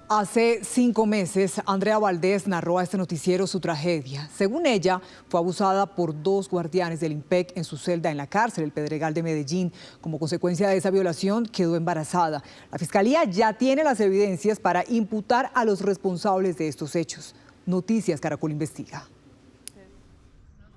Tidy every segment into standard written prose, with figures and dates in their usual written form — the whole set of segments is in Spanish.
Hace 5 meses, Andrea Valdés narró a este noticiero su tragedia. Según ella, fue abusada por 2 guardianes del IMPEC en su celda en la cárcel, el Pedregal de Medellín. Como consecuencia de esa violación, quedó embarazada. La Fiscalía ya tiene las evidencias para imputar a los responsables de estos hechos. Noticias Caracol investiga.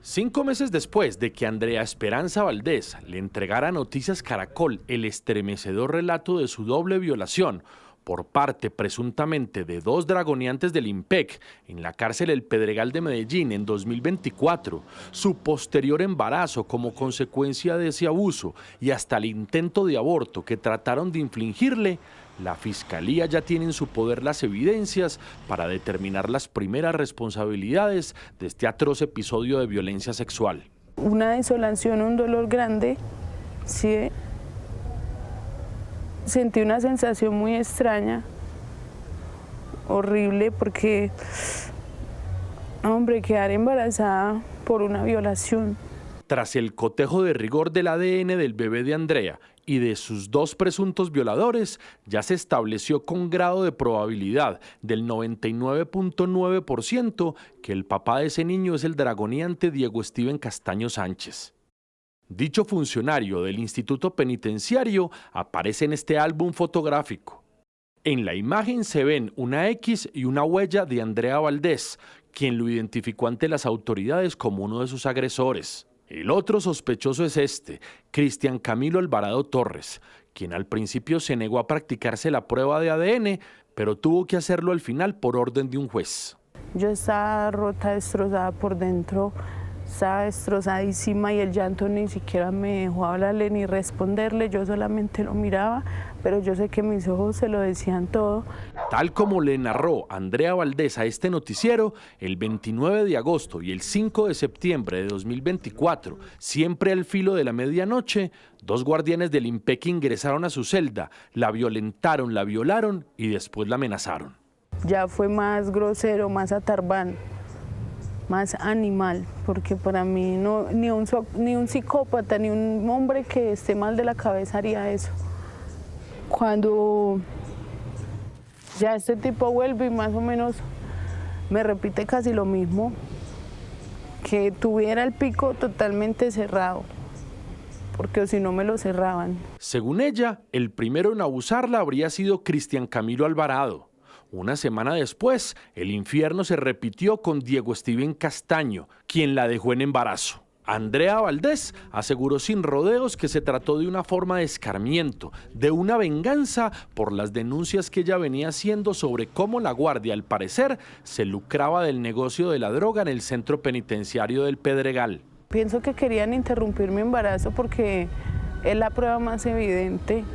5 meses después de que Andrea Esperanza Valdés le entregara a Noticias Caracol el estremecedor relato de su doble violación por parte presuntamente de 2 dragoneantes del IMPEC en la cárcel El Pedregal de Medellín en 2024, su posterior embarazo como consecuencia de ese abuso y hasta el intento de aborto que trataron de infligirle, la Fiscalía ya tiene en su poder las evidencias para determinar las primeras responsabilidades de este atroz episodio de violencia sexual. Una desolación, un dolor grande, sí. Sentí una sensación muy extraña, horrible, porque, hombre, quedar embarazada por una violación. Tras el cotejo de rigor del ADN del bebé de Andrea y de sus 2 presuntos violadores, ya se estableció con grado de probabilidad del 99.9% que el papá de ese niño es el dragoneante Diego Steven Castaño Sánchez. Dicho funcionario del Instituto Penitenciario aparece en este álbum fotográfico. En la imagen se ven una X y una huella de Andrea Valdés, quien lo identificó ante las autoridades como uno de sus agresores. El otro sospechoso es Cristian Camilo Alvarado Torres, quien al principio se negó a practicarse la prueba de ADN, pero tuvo que hacerlo al final por orden de un juez. Yo estaba rota, destrozada por dentro. Estaba destrozadísima y el llanto ni siquiera me dejó hablarle ni responderle, yo solamente lo miraba, pero yo sé que mis ojos se lo decían todo. Tal como le narró Andrea Valdés a este noticiero, el 29 de agosto y el 5 de septiembre de 2024, siempre al filo de la medianoche, 2 guardianes del IMPEC ingresaron a su celda, la violentaron, la violaron y después la amenazaron. Ya fue más grosero, más atarbán, más animal, porque para mí ni un psicópata, ni un hombre que esté mal de la cabeza haría eso. Cuando ya este tipo vuelve y más o menos me repite casi lo mismo, que tuviera el pico totalmente cerrado, porque si no me lo cerraban. Según ella, el primero en abusarla habría sido Cristian Camilo Alvarado. Una semana después, el infierno se repitió con Diego Steven Castaño, quien la dejó en embarazo. Andrea Valdés aseguró sin rodeos que se trató de una forma de escarmiento, de una venganza por las denuncias que ella venía haciendo sobre cómo la guardia, al parecer, se lucraba del negocio de la droga en el centro penitenciario del Pedregal. Pienso que querían interrumpir mi embarazo porque es la prueba más evidente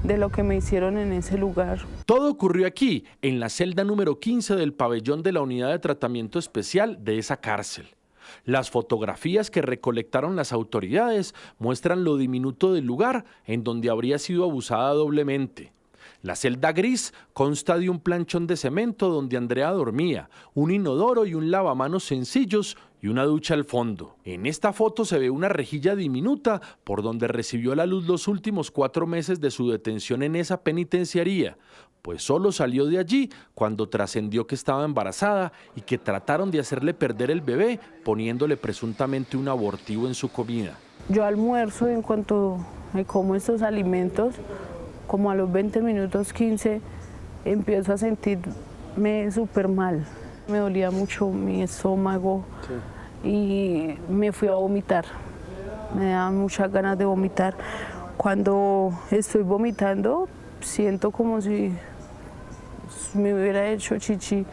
de lo que me hicieron en ese lugar. Todo ocurrió aquí, en la celda número 15 del pabellón de la Unidad de Tratamiento Especial de esa cárcel. Las fotografías que recolectaron las autoridades muestran lo diminuto del lugar en donde habría sido abusada doblemente. La celda gris consta de un planchón de cemento donde Andrea dormía, un inodoro y un lavamanos sencillos y una ducha al fondo. En esta foto se ve una rejilla diminuta por donde recibió la luz los últimos 4 meses de su detención en esa penitenciaría, pues solo salió de allí cuando trascendió que estaba embarazada y que trataron de hacerle perder el bebé poniéndole presuntamente un abortivo en su comida. Yo almuerzo y en cuanto me como estos alimentos, como a los 20 minutos, 15, empiezo a sentirme súper mal. Me dolía mucho mi estómago y me fui a vomitar. Me daban muchas ganas de vomitar. Cuando estoy vomitando, siento como si me hubiera hecho chichi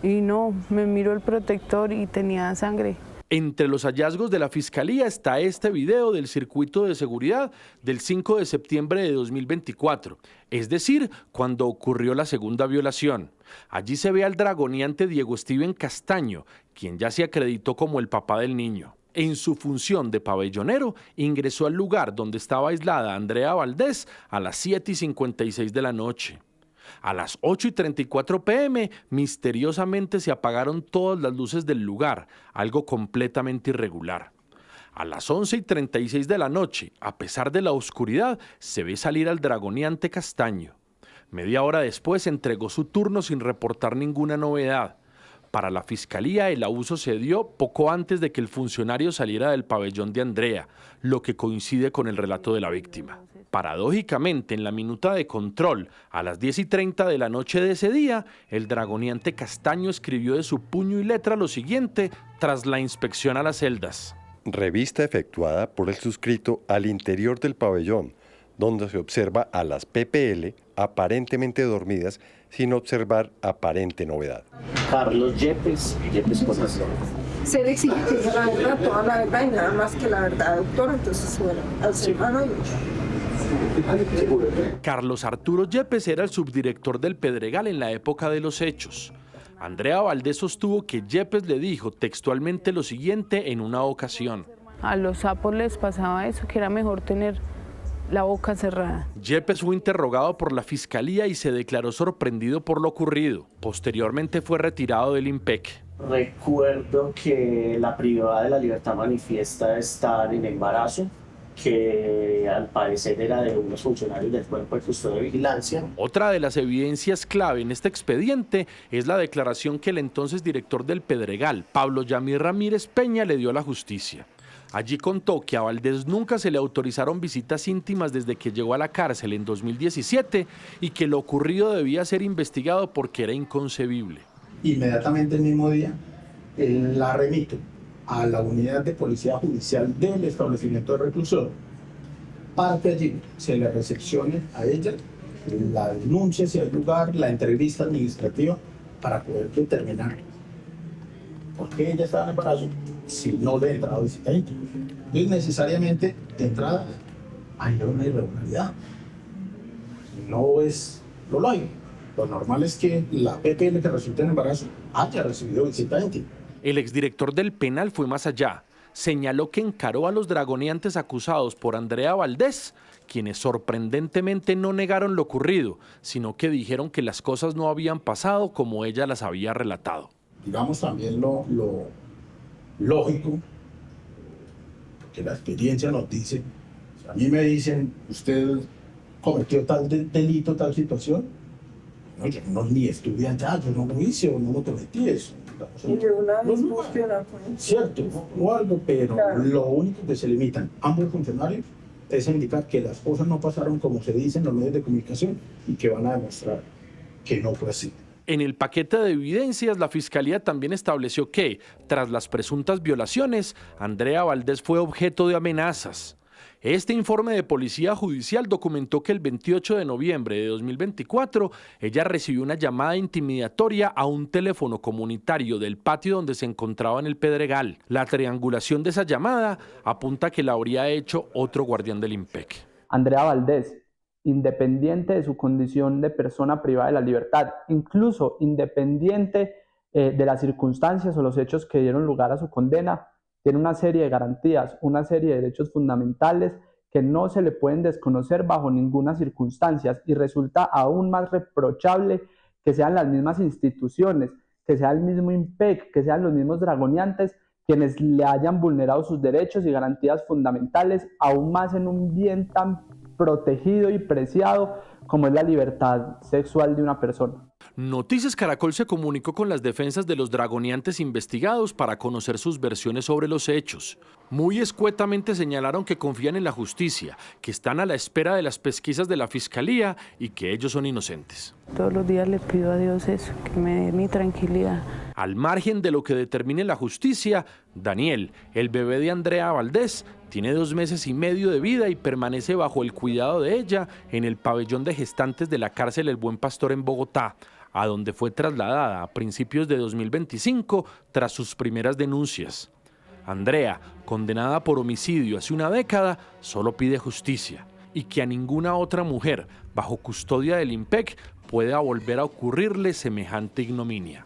y no, me miro el protector y tenía sangre. Entre los hallazgos de la Fiscalía está este video del circuito de seguridad del 5 de septiembre de 2024, es decir, cuando ocurrió la segunda violación. Allí se ve al dragoneante Diego Steven Castaño, quien ya se acreditó como el papá del niño. En su función de pabellonero, ingresó al lugar donde estaba aislada Andrea Valdés a las 7:56 de la noche. A las 8:34 p.m., misteriosamente se apagaron todas las luces del lugar, algo completamente irregular. A las 11:36 de la noche, a pesar de la oscuridad, se ve salir al dragoneante Castaño. Media hora después entregó su turno sin reportar ninguna novedad. Para la fiscalía, el abuso se dio poco antes de que el funcionario saliera del pabellón de Andrea, lo que coincide con el relato de la víctima. Paradójicamente, en la minuta de control, a las 10:30 de la noche de ese día, el dragoneante Castaño escribió de su puño y letra lo siguiente tras la inspección a las celdas. Revista efectuada por el suscrito al interior del pabellón, donde se observa a las PPL aparentemente dormidas sin observar aparente novedad. Carlos Yepes Corazón. Se le exige que diga la verdad, toda la verdad y nada más que la verdad, doctor. Entonces, bueno, al ser humano Carlos Arturo Yepes era el subdirector del Pedregal en la época de los hechos. Andrea Valdés sostuvo que Yepes le dijo textualmente lo siguiente en una ocasión. A los sapos les pasaba eso, que era mejor tener la boca cerrada. Yepes fue interrogado por la fiscalía y se declaró sorprendido por lo ocurrido. Posteriormente fue retirado del IMPEC. Recuerdo que la privada de la libertad manifiesta estar en embarazo, que al parecer era de unos funcionarios del Cuerpo de Custodia de Vigilancia. Otra de las evidencias clave en este expediente es la declaración que el entonces director del Pedregal, Pablo Yamir Ramírez Peña, le dio a la justicia. Allí contó que a Valdés nunca se le autorizaron visitas íntimas desde que llegó a la cárcel en 2017 y que lo ocurrido debía ser investigado porque era inconcebible. Inmediatamente el mismo día la remito a la unidad de policía judicial del establecimiento de reclusión para que allí se le recepcione a ella la denuncia, si hay lugar, la entrevista administrativa para poder determinar por qué ella estaba en embarazo si no le he entrado visita íntima. Entonces necesariamente de entrada hay una irregularidad. No es lo lógico. Lo normal es que la PPL que resulte en embarazo haya recibido visita íntima. El exdirector del penal fue más allá. Señaló que encaró a los dragoneantes acusados por Andrea Valdés, quienes sorprendentemente no negaron lo ocurrido, sino que dijeron que las cosas no habían pasado como ella las había relatado. Digamos también lo lógico, que la experiencia nos dice, si a mí me dicen, usted cometió tal delito, tal situación, no, yo no ni estudié allá, yo no lo hice o no lo cometí eso. y de una vez funciona con Cierto, o algo, pero claro. Lo único que se limitan ambos funcionarios es indicar que las cosas no pasaron como se dice en los medios de comunicación y que van a demostrar que no fue así. En el paquete de evidencias, la Fiscalía también estableció que, tras las presuntas violaciones, Andrea Valdés fue objeto de amenazas. Este informe de Policía Judicial documentó que el 28 de noviembre de 2024, ella recibió una llamada intimidatoria a un teléfono comunitario del patio donde se encontraba en el Pedregal. La triangulación de esa llamada apunta a que la habría hecho otro guardián del IMPEC. Andrea Valdés, independiente de su condición de persona privada de la libertad, incluso independiente de las circunstancias o los hechos que dieron lugar a su condena, tiene una serie de garantías, una serie de derechos fundamentales que no se le pueden desconocer bajo ninguna circunstancia, y resulta aún más reprochable que sean las mismas instituciones, que sea el mismo IMPEC, que sean los mismos dragoneantes quienes le hayan vulnerado sus derechos y garantías fundamentales, aún más en un bien tan protegido y preciado como es la libertad sexual de una persona. Noticias Caracol se comunicó con las defensas de los dragoneantes investigados para conocer sus versiones sobre los hechos. Muy escuetamente señalaron que confían en la justicia, que están a la espera de las pesquisas de la Fiscalía y que ellos son inocentes. Todos los días le pido a Dios eso, que me dé mi tranquilidad. Al margen de lo que determine la justicia, Daniel, el bebé de Andrea Valdés, tiene 2 meses y medio de vida y permanece bajo el cuidado de ella en el pabellón de gestantes de la cárcel El Buen Pastor en Bogotá, a donde fue trasladada a principios de 2025 tras sus primeras denuncias. Andrea, condenada por homicidio hace una década, solo pide justicia y que a ninguna otra mujer bajo custodia del IMPEC pueda volver a ocurrirle semejante ignominia.